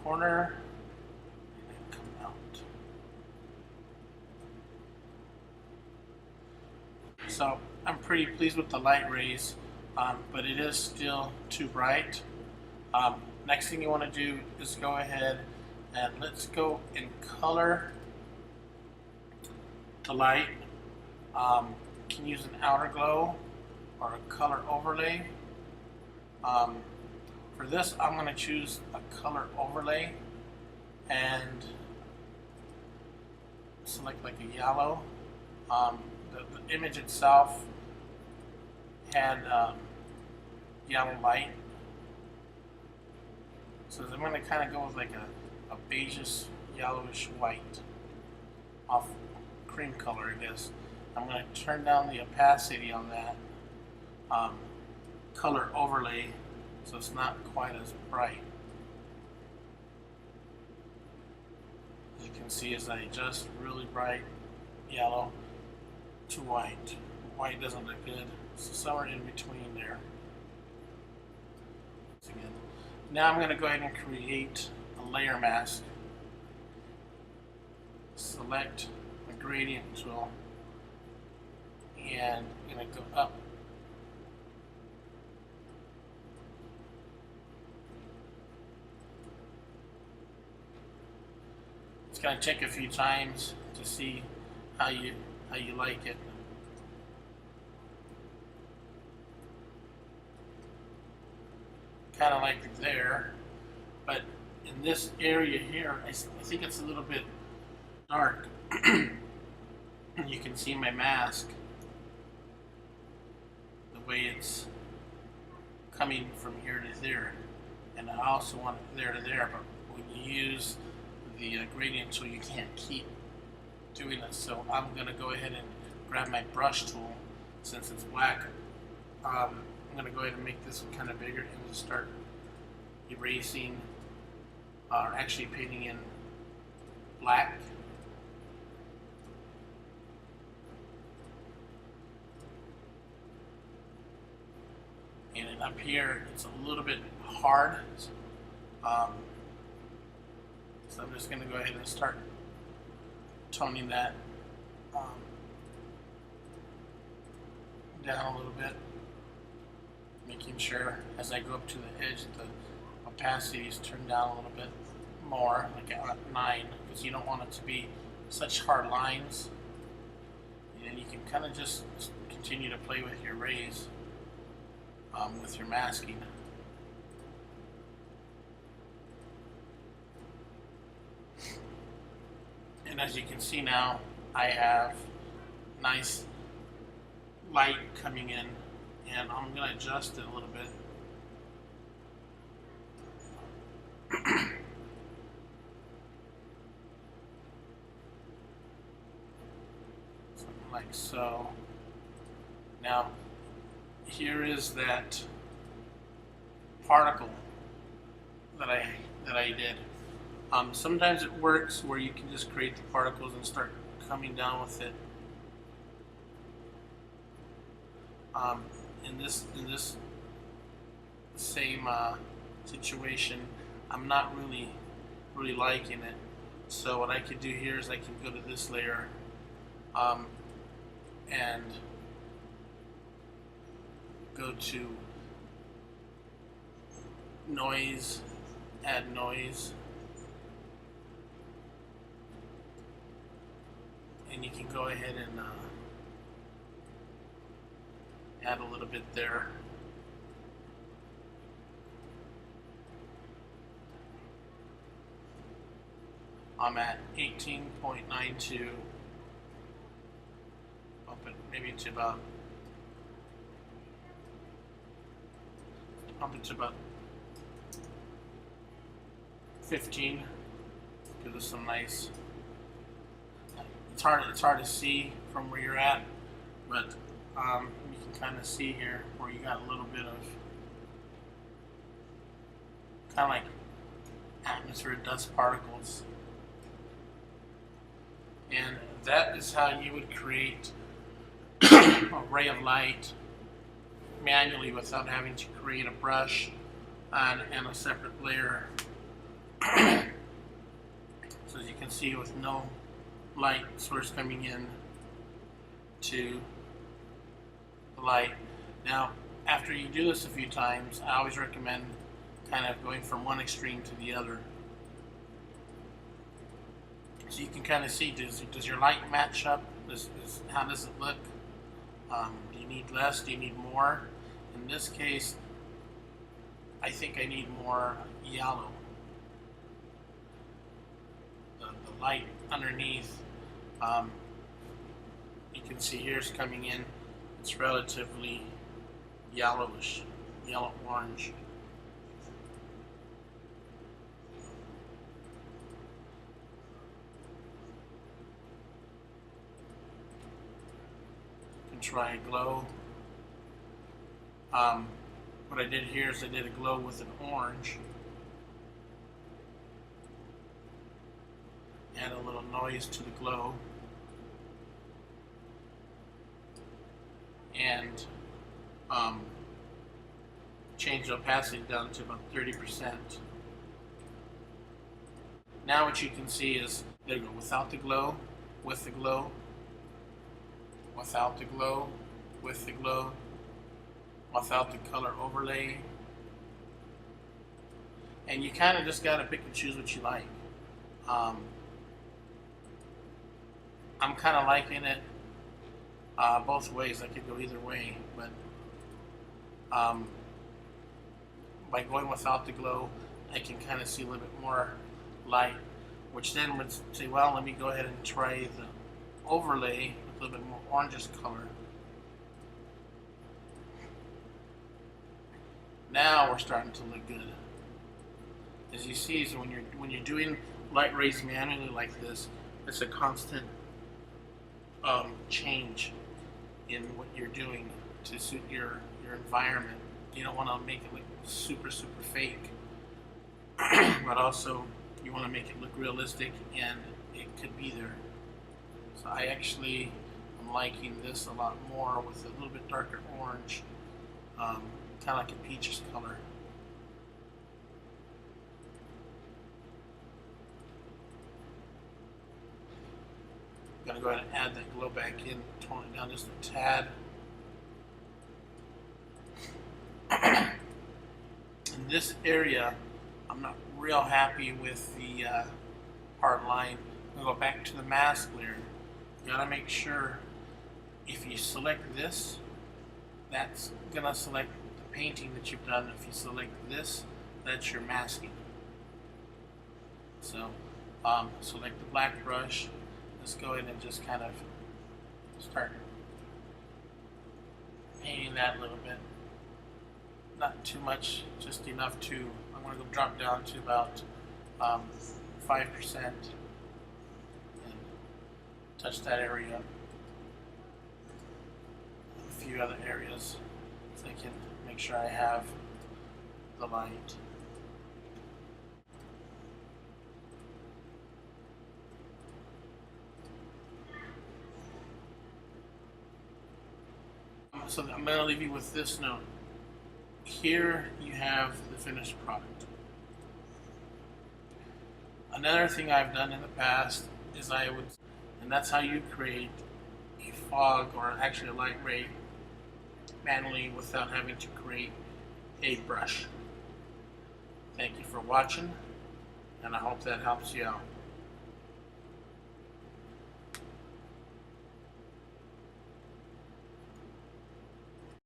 corner and then come out. So I'm pretty pleased with the light rays, but it is still too bright. Next thing you want to do is go ahead and let's go and color the light. You can use an outer glow or a color overlay. For this, I'm going to choose a color overlay and select like a yellow. The image itself had yellow light, so I'm going to kind of go with like a beigeish yellowish white, off cream color I guess. I'm going to turn down the opacity on that color overlay so it's not quite as bright. As you can see, as I adjust really bright yellow to white. White doesn't look good, so somewhere in between there. Again. Now I'm going to go ahead and create a layer mask. Select the gradient tool and I'm going to go up. It's going to check a few times to see how you like it. Kind of like it there, but in this area here, I think it's a little bit dark. You can see my mask, the way it's coming from here to there, and I also want it there to there, but when you use the gradient tool, you can't keep doing it. So I'm going to go ahead and grab my brush tool. Since it's black, I'm going to go ahead and make this one kind of bigger and just start erasing, or actually painting in black. And then up here, it's a little bit hard. So I'm just going to go ahead and start toning that down a little bit, making sure as I go up to the edge the opacity is turned down a little bit more, like at 9, because you don't want it to be such hard lines. And then you can kind of just continue to play with your rays with your masking. And as you can see now, I have nice light coming in, and I'm going to adjust it a little bit. Something like so. Now, here is that particle that I did. Sometimes it works where you can just create the particles and start coming down with it. In this same situation, I'm not really liking it. So what I could do here is I can go to this layer and go to noise, add noise. And you can go ahead and add a little bit there. I'm at 18.92. Up it maybe to about 15. Give us some nice. It's hard to see from where you're at, but you can kind of see here where you got a little bit of kind of like atmospheric dust particles. And that is how you would create a ray of light manually without having to create a brush and a separate layer So as you can see, with no light source coming in to the light. Now, after you do this a few times, I always recommend kind of going from one extreme to the other. So you can kind of see, does your light match up? How does it look? Do you need less? Do you need more? In this case, I think I need more yellow. The light underneath, you can see here is coming in. It's relatively yellowish, yellow-orange. Try a glow. What I did here is I did a glow with an orange. Add a little noise to the glow. And change the opacity down to about 30%. Now what you can see is, there you go, without the glow, with the glow, without the glow, with the glow, without the color overlay. And you kind of just got to pick and choose what you like. I'm kind of liking it both ways. I could go either way, but by going without the glow, I can kind of see a little bit more light, which then would say, well, let me go ahead and try the overlay with a little bit more orangish color. Now we're starting to look good. As you see, so when you're doing light rays manually like this, it's a constant change in what you're doing to suit your environment. You don't want to make it look super fake, but also you want to make it look realistic, and it could be there. So I actually am liking this a lot more with a little bit darker orange, kind of like a peachish color. I'm going to go ahead and add that glow back in, tone it down just a tad. In this area, I'm not real happy with the hard line. I'm going to go back to the mask layer. You got to make sure if you select this, that's going to select the painting that you've done. If you select this, that's your masking. So select the black brush. Let's go ahead and just kind of start painting that a little bit. Not too much, just enough to, I'm going to go drop down to about 5% and touch that area. A few other areas so I can make sure I have the light. So I'm going to leave you with this note. Here you have the finished product. Another thing I've done in the past is and that's how you create a fog, or actually a light ray, manually without having to create a brush. Thank you for watching, and I hope that helps you out.